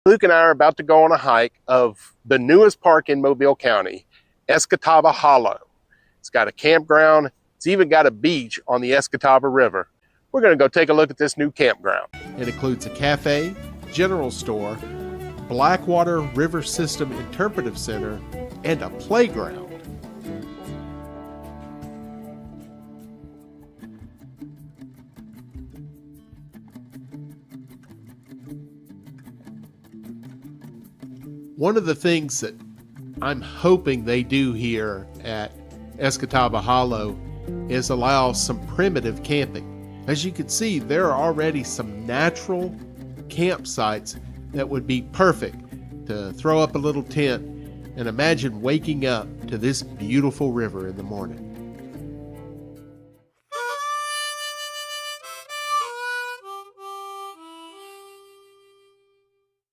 Luke and I are about to go on a hike of the newest park in Mobile County, Escatawpa Hollow. It's got a campground. It's even got a beach on the Escatawpa River. We're going to go take a look at this new campground. It includes a cafe, general store, Blackwater River System Interpretive Center, and a playground. One of the things that I'm hoping they do here at Escatawpa Hollow is allow some primitive camping. As you can see, there are already some natural campsites that would be perfect to throw up a little tent and imagine waking up to this beautiful river in the morning.